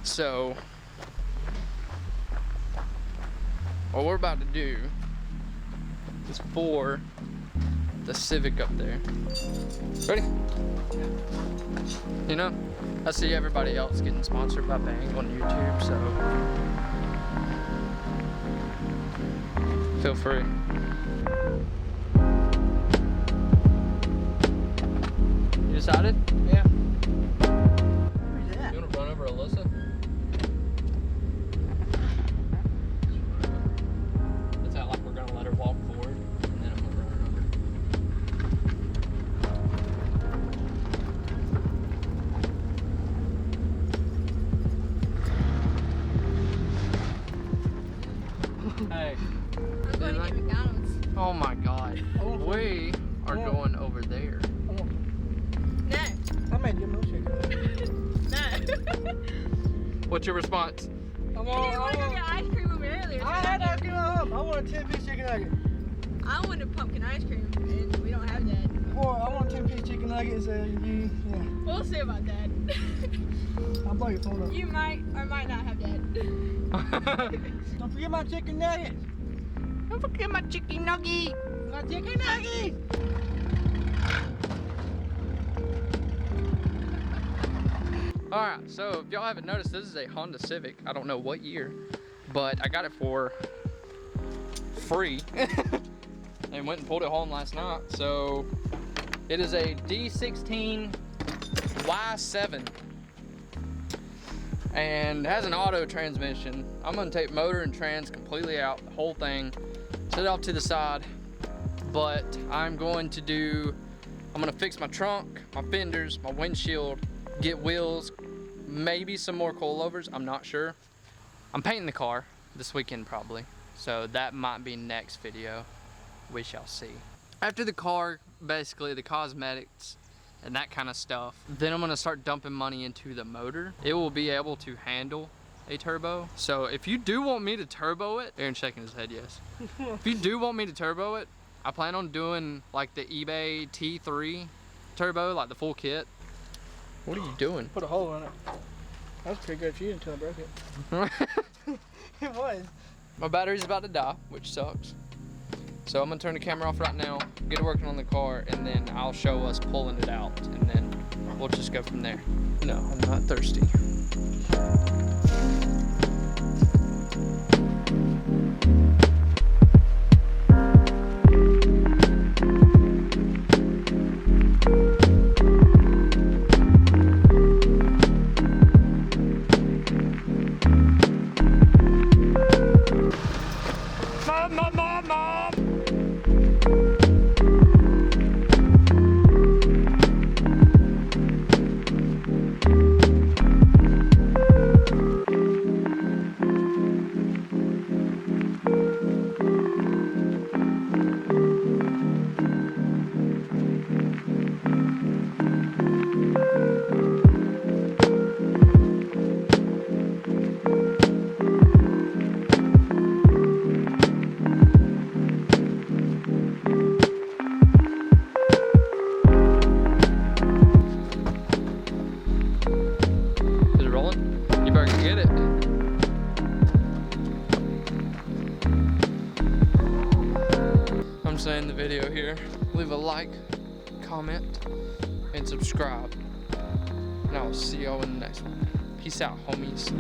So what we're about to do is for the Civic up there. Ready? You know, I see everybody else getting sponsored by Bang on YouTube, so feel free. You decided? Yeah. Who's that? You wanna run over Alyssa? Let's act like we're gonna let her walk forward, and then I'm gonna run her over. Hey. I'm going to get McDonald's. Oh my God. We are going over there. No. I made you a milkshake. No. What's your response? You didn't want to go get ice cream with me earlier. So I had ice cream at home. I want a 10-piece chicken nugget. I wanted pumpkin ice cream, and we don't have that. Or I want 10-piece chicken nuggets and yeah. We'll see about that. I'll buy your phone up. You might or might not have that. Don't forget my chicken nuggets. Don't forget my chicken nugget. My chicken nuggets. Alright, so if y'all haven't noticed, this is a Honda Civic. I don't know what year, but I got it for free and went and pulled it home last night. So it is a D16 Y7 and has an auto transmission. I'm gonna take motor and trans completely out, the whole thing, set it off to the side, but I'm gonna fix my trunk, my fenders, my windshield, get wheels, maybe some more coilovers, I'm not sure. I'm painting the car this weekend probably, so that might be next video. We shall see. After the car, basically the cosmetics and that kind of stuff, then I'm gonna start dumping money into the motor. It will be able to handle a turbo. So if you do want me to turbo it, Aaron's shaking his head yes. If you do want me to turbo it, I plan on doing like the eBay T3 turbo, like the full kit. What are you doing? Put a hole in it. That was pretty good for you until I broke it. It was. My battery's about to die, which sucks. So I'm gonna turn the camera off right now, get working on the car, and then I'll show us pulling it out, and then we'll just go from there. No, I'm not thirsty. Mom! saying the video here. Leave a like, comment, and subscribe. And I will see y'all in the next one. Peace out, homies.